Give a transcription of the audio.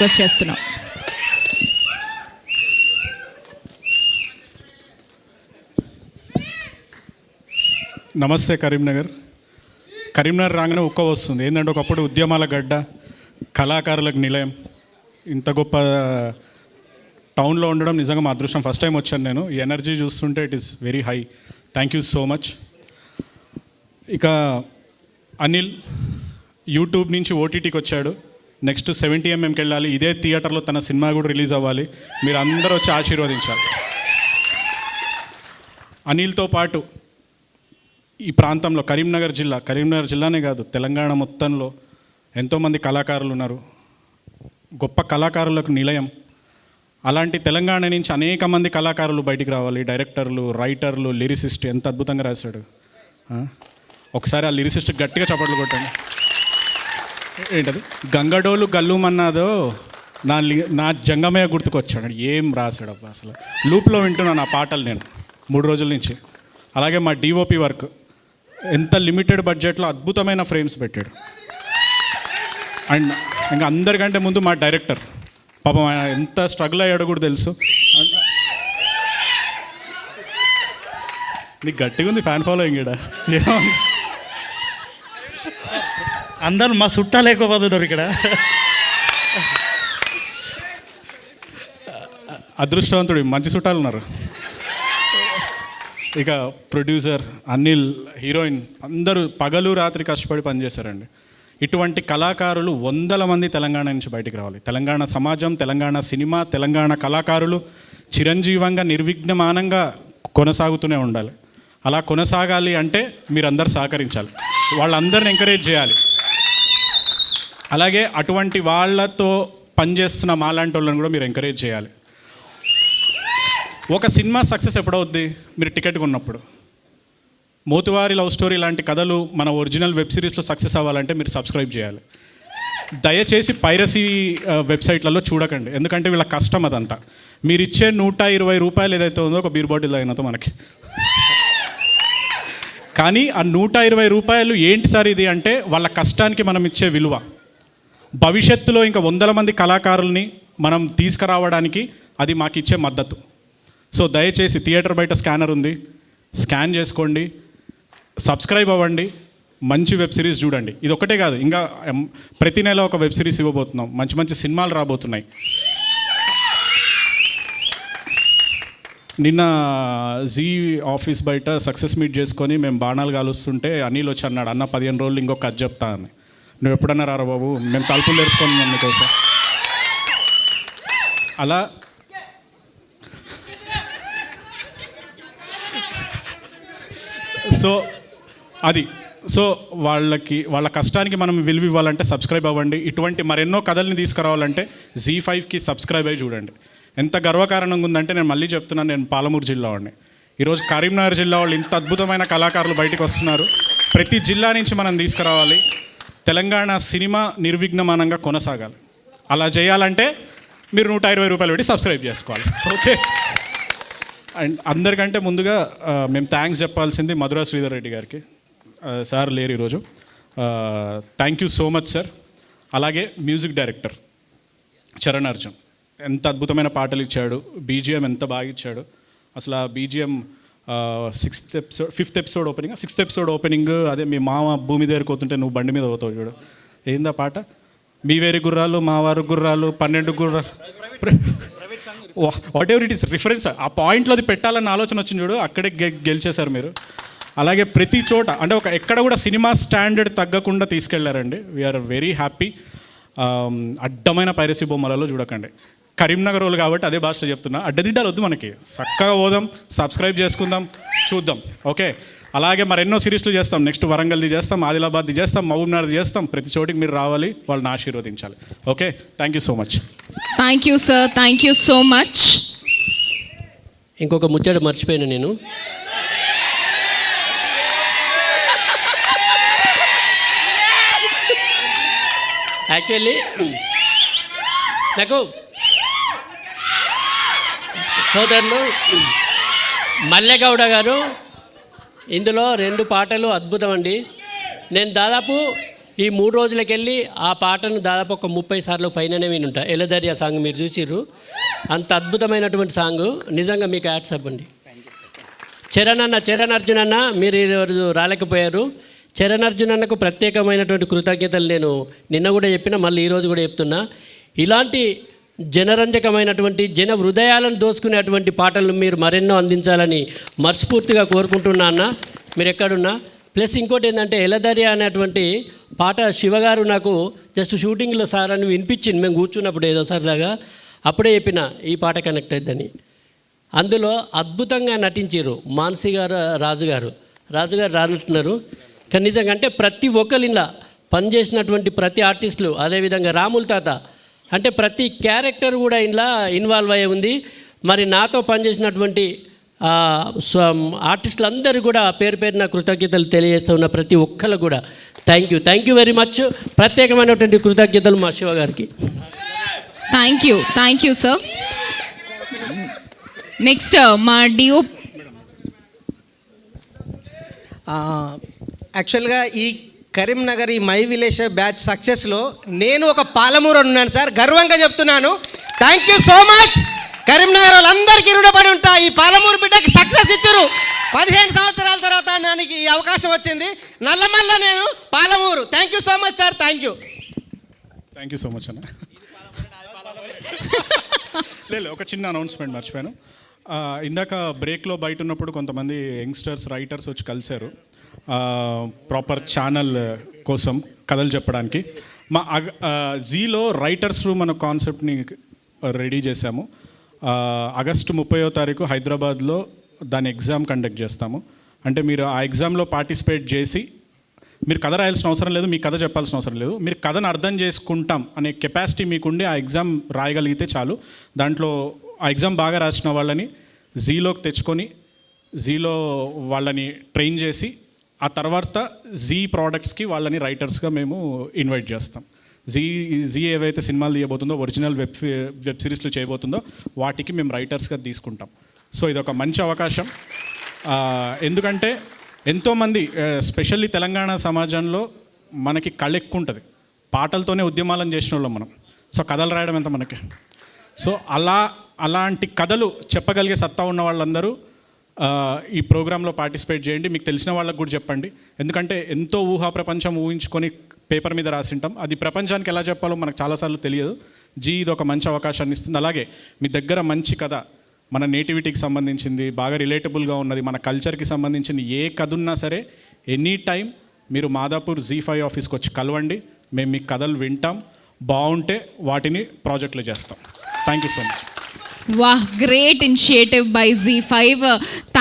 Request చేస్తున్నాం. నమస్తే కరీంనగర్ రాగానే ఉక్క వస్తుంది. ఏంటంటే ఒకప్పుడు ఉద్యమాల గడ్డ, కళాకారులకు నిలయం, ఇంత గొప్ప టౌన్లో ఉండడం నిజంగా మా అదృష్టం. ఫస్ట్ టైం వచ్చాను నేను. ఈ ఎనర్జీ చూస్తుంటే it is very high. Thank you so much. ఇక అనిల్ యూట్యూబ్ నుంచి ఓటీటీకి వచ్చాడు. నెక్స్ట్ 70mm వెళ్ళాలి. ఇదే థియేటర్లో తన సినిమా కూడా రిలీజ్ అవ్వాలి. మీరు అందరూ వచ్చి ఆశీర్వదించాలి. అనిల్తో పాటు ఈ ప్రాంతంలో కరీంనగర్ జిల్లానే కాదు, తెలంగాణ మొత్తంలో ఎంతోమంది కళాకారులు ఉన్నారు. గొప్ప కళాకారులకు నిలయం. అలాంటి తెలంగాణ నుంచి అనేక మంది కళాకారులు బయటికి రావాలి. డైరెక్టర్లు, రైటర్లు, లిరిసిస్ట్. ఎంత అద్భుతంగా రాశాడు. ఒకసారి ఆ లిరిసిస్ట్ గట్టిగా చప్పట్లు కొట్టండి. ఏంటది? గంగడోలు గల్లుమన్నాదో నా జంగమయ్య గుర్తుకొచ్చాడు. ఏం రాశాడు అబ్బా! అసలు లూప్లో వింటున్నాను ఆ పాటలు నేను 3 రోజుల నుంచి. అలాగే మా డిఓపి వర్క్ ఎంత లిమిటెడ్ బడ్జెట్లో అద్భుతమైన ఫ్రేమ్స్ పెట్టాడు. అండ్ ఇంకా అందరికంటే ముందు మా డైరెక్టర్ పాపం ఆయన ఎంత స్ట్రగుల్ అయ్యాడో కూడా తెలుసు. నీకు గట్టిగా ఉంది ఫ్యాన్ ఫాలోయింగ్ ఇక్కడ. అందరూ మా చుట్టాలు లేకపోతున్నారు ఇక్కడ. అదృష్టవంతుడు, మంచి చుట్టాలు ఉన్నారు. ఇక ప్రొడ్యూసర్ అనిల్, హీరోయిన్ అందరూ పగలు రాత్రి కష్టపడి పనిచేశారండి. ఇటువంటి కళాకారులు 100 మంది తెలంగాణ నుంచి బయటికి రావాలి. తెలంగాణ సమాజం, తెలంగాణ సినిమా, తెలంగాణ కళాకారులు చిరంజీవంగా నిర్విఘ్నమానంగా కొనసాగుతూనే ఉండాలి. అలా కొనసాగాలి అంటే మీరందరూ సహకరించాలి, వాళ్ళందరిని ఎంకరేజ్ చేయాలి. అలాగే అటువంటి వాళ్ళతో పనిచేస్తున్న మాలాంటి వాళ్ళని కూడా మీరు ఎంకరేజ్ చేయాలి. ఒక సినిమా సక్సెస్ ఎప్పుడవుద్ది? మీరు టికెట్ కొన్నప్పుడు. మోతువారి లవ్ స్టోరీ లాంటి కథలు మన ఒరిజినల్ వెబ్ సిరీస్లో సక్సెస్ అవ్వాలంటే మీరు సబ్స్క్రైబ్ చేయాలి. దయచేసి పైరసీ వెబ్సైట్లలో చూడకండి, ఎందుకంటే వీళ్ళ కష్టం అదంతా. మీరు ఇచ్చే 120 రూపాయలు ఏదైతే ఉందో ఒక బీర్ బాటిల్ అయినంత మనకి. కానీ ఆ 120 రూపాయలు ఏంటి సార్ ఇది అంటే వాళ్ళ కష్టానికి మనం ఇచ్చే విలువ. భవిష్యత్తులో ఇంకా 100 మంది కళాకారుల్ని మనం తీసుకురావడానికి అది మాకు ఇచ్చే మద్దతు. సో దయచేసి థియేటర్ బయట స్కానర్ ఉంది, స్కాన్ చేసుకోండి, సబ్స్క్రైబ్ అవ్వండి, మంచి వెబ్ సిరీస్ చూడండి. ఇది ఒకటే కాదు, ఇంకా ప్రతి నెల ఒక వెబ్ సిరీస్ ఇవ్వబోతున్నాం. మంచి మంచి సినిమాలు రాబోతున్నాయి. నిన్న జీ ఆఫీస్ బయట సక్సెస్ మీట్ చేసుకొని మేము బాణాలు కాలుస్తుంటే అనిల్ వచ్చి అన్నాడు, అన్న 15 రోజులు ఇంకొక కథ చెప్తా అని. నువ్వు ఎప్పుడన్నా రారా బాబు, మేము తలుపులు తెరుచుకున్నాం మీకోసం. అలా సో వాళ్ళ కష్టానికి మనం విలువ ఇవ్వాలంటే సబ్స్క్రైబ్ అవ్వండి. ఇటువంటి మరెన్నో కథల్ని తీసుకురావాలంటే Z5కి సబ్స్క్రైబ్ అయ్యి చూడండి. ఎంత గర్వకారణంగా ఉందంటే నేను మళ్ళీ చెప్తున్నాను, నేను పాలమూరు జిల్లా వాడిని. ఈరోజు కరీంనగర్ జిల్లా వాళ్ళు ఇంత అద్భుతమైన కళాకారులు బయటకు వస్తున్నారు. ప్రతి జిల్లా నుంచి మనం తీసుకురావాలి. తెలంగాణ సినిమా నిర్విఘ్నమానంగా కొనసాగాలి. అలా చేయాలంటే మీరు 120 రూపాయలు పెట్టి సబ్స్క్రైబ్ చేసుకోవాలి. ఓకే. అండ్ అందరికంటే ముందుగా మేము థ్యాంక్స్ చెప్పాల్సింది మధురా శ్రీధర్ రెడ్డి గారికి. సార్ లేరు ఈరోజు. Thank you so much sir. అలాగే మ్యూజిక్ డైరెక్టర్ చరణ్ అర్జున్ ఎంత అద్భుతమైన పాటలు ఇచ్చాడు, బీజిఎం ఎంత బాగా ఇచ్చాడు. అసలు ఆ బీజిఎం 6th ఎపిసోడ్ ఓపెనింగ్ అదే మీ మామ భూమి దగ్గరికి పోతుంటే నువ్వు బండి మీద పోతావు చూడు, ఏందా పాట? మీ వేరి గుర్రాలు మా వారి గుర్రాలు 12 గుర్రాలు, what ever it is reference. ఆ పాయింట్లో అది పెట్టాలన్న ఆలోచన వచ్చింది చూడు, అక్కడే గెలిచేశారు మీరు. అలాగే ప్రతి చోట అంటే ఎక్కడ కూడా సినిమా స్టాండర్డ్ తగ్గకుండా తీసుకెళ్లారండి. We are very happy. అడ్డమైన పైరసీ బొమ్మలలో చూడకండి. కరీంనగర్ వాళ్ళు కాబట్టి అదే భాషలో చెప్తున్నా, అడ్డదిడ్డాలు వద్దు మనకి. చక్కగా పోదాం, సబ్స్క్రైబ్ చేసుకుందాం, చూద్దాం. ఓకే. అలాగే మరెన్నో సిరీస్లు చేస్తాం. నెక్స్ట్ వరంగల్ది చేస్తాం, ఆదిలాబాద్ది చేస్తాం, మహబూబ్నగర్ది చేస్తాం. ప్రతి చోటికి మీరు రావాలి, వాళ్ళని ఆశీర్వదించాలి. Okay. Thank you so much. Thank you sir, thank you so much. ఇంకొక ముచ్చట మర్చిపోయాను నేను. యాక్చువల్లీ నాకు సోదరులు మల్లెగౌడ గారు ఇందులో 2 పాటలు అద్భుతం అండి. నేను దాదాపు ఈ 3 రోజులకెళ్ళి ఆ పాటను దాదాపు ఒక 30 సార్లు పైననే వినుంటా. ఎలదర్యా సాంగ్ మీరు చూసిర్రు, అంత అద్భుతమైనటువంటి సాంగ్. నిజంగా మీకు యాడ్స్ అవ్వండి. చరణ్ అర్జున్ అన్న మీరు ఈరోజు రాలేకపోయారు. చరణ్ అర్జున్ అన్నకు ప్రత్యేకమైనటువంటి కృతజ్ఞతలు నేను నిన్న కూడా చెప్పిన, మళ్ళీ ఈరోజు కూడా చెప్తున్నా. ఇలాంటి జనరంజకమైనటువంటి జన హృదయాలను దోసుకునేటువంటి పాటలు మీరు మరెన్నో అందించాలని మనస్ఫూర్తిగా కోరుకుంటున్నా అన్న, మీరు ఎక్కడున్నా. ప్లస్ ఇంకోటి ఏంటంటే ఎలదర్యా అనేటువంటి పాట శివగారు నాకు జస్ట్ షూటింగ్లో సార్ అని వినిపించింది, మేము కూర్చున్నప్పుడు ఏదో సరదాగా. అప్పుడే చెప్పిన ఈ పాట కనెక్ట్ అవుతుందని. అందులో అద్భుతంగా నటించారు మానసి గారు, రాజుగారు రానట్టున్నారు. కానీ నిజంగా అంటే ప్రతి ఒక్కరు ఇలా పనిచేసినటువంటి ప్రతి ఆర్టిస్టులు, అదేవిధంగా రాముల తాత అంటే ప్రతి క్యారెక్టర్ కూడా ఇలా ఇన్వాల్వ్ అయ్యి ఉంది. మరి నాతో పనిచేసినటువంటి ఆర్టిస్టులందరూ కూడా పేరు పేరున కృతజ్ఞతలు తెలియజేస్తూ ఉన్న ప్రతి ఒక్కరు కూడా థ్యాంక్ యూ వెరీ మచ్. ప్రత్యేకమైనటువంటి కృతజ్ఞతలు మా శివ గారికి. Thank you sir. నెక్స్ట్ మా డిఓ. యాక్చువల్గా ఈ కరీంనగర్ ఈ మై విలేజ్ బ్యాచ్ సక్సెస్లో నేను ఒక పాలమూరు ఉన్నాను సార్, గర్వంగా చెప్తున్నాను. Thank you so much. Karimnagar వాళ్ళందరికీ రుణపడి ఉంటా. ఈ పాలమూరు బిడ్డకి సక్సెస్ ఇచ్చారు. 15 సంవత్సరాల తర్వాత నాకు ఈ అవకాశం వచ్చింది. నల్లమల్ల నేను Palamuru. Thank you so much sir. Thank you so much అన్న. లేదు, ఒక చిన్న అనౌన్స్మెంట్ మర్చిపోయాను. ఇందాక బ్రేక్లో బయట ఉన్నప్పుడు కొంతమంది యంగ్స్టర్స్ రైటర్స్ వచ్చి కలిశారు ప్రాపర్ ఛానల్ కోసం కథలు చెప్పడానికి. మా జీలో రైటర్స్ రూమ్ అనే కాన్సెప్ట్ని రెడీ చేశాము. ఆగస్టు 30వ తారీఖు హైదరాబాద్లో దాని ఎగ్జామ్ కండక్ట్ చేస్తాము. అంటే మీరు ఆ ఎగ్జామ్లో పార్టిసిపేట్ చేసి మీరు కథ రాయాల్సిన అవసరం లేదు, మీ కథ చెప్పాల్సిన అవసరం లేదు. మీరు కథను అర్థం చేసుకుంటాం అనే కెపాసిటీ మీకుండి ఆ ఎగ్జామ్ రాయగలిగితే చాలు. దాంట్లో ఆ ఎగ్జామ్ బాగా రాసిన వాళ్ళని జీలోకి తెచ్చుకొని జీలో వాళ్ళని ట్రైన్ చేసి ఆ తర్వాత జీ ప్రోడక్ట్స్కి వాళ్ళని రైటర్స్గా మేము ఇన్వైట్ చేస్తాం. జీ ఏవైతే సినిమాలు తీయబోతుందో, ఒరిజినల్ వెబ్ సిరీస్లు చేయబోతుందో వాటికి మేము రైటర్స్గా తీసుకుంటాం. సో ఇది ఒక మంచి అవకాశం. ఎందుకంటే ఎంతోమంది స్పెషల్లీ తెలంగాణ సమాజంలో మనకి కళ ఎక్కువ ఉంటుంది. పాటలతోనే ఉద్యమాలను చేసిన వాళ్ళం మనం. సో కథలు రాయడం ఎంత మనకి. సో అలాంటి కథలు చెప్పగలిగే సత్తా ఉన్న వాళ్ళందరూ ఈ ప్రోగ్రాంలో పార్టిసిపేట్ చేయండి. మీకు తెలిసిన వాళ్ళకు కూడా చెప్పండి. ఎందుకంటే ఎంతో ఊహా ప్రపంచం ఊహించుకొని పేపర్ మీద రాసింటాం. అది ప్రపంచానికి ఎలా చెప్పాలో మనకు చాలాసార్లు తెలియదు. ఇది ఒక మంచి అవకాశాన్ని ఇస్తుంది. అలాగే మీ దగ్గర మంచి కథ, మన నేటివిటీకి సంబంధించింది, బాగా రిలేటబుల్గా ఉన్నది, మన కల్చర్కి సంబంధించిన ఏ కథ ఉన్నా సరే ఎనీ టైం మీరు మాదాపూర్ Z5 ఆఫీస్కి వచ్చి కలవండి. మేము మీ కథలు వింటాం. బాగుంటే వాటిని ప్రాజెక్టులు చేస్తాం. Thank you so much. వాహ్, గ్రేట్ ఇనిషియేటివ్ బై Z5.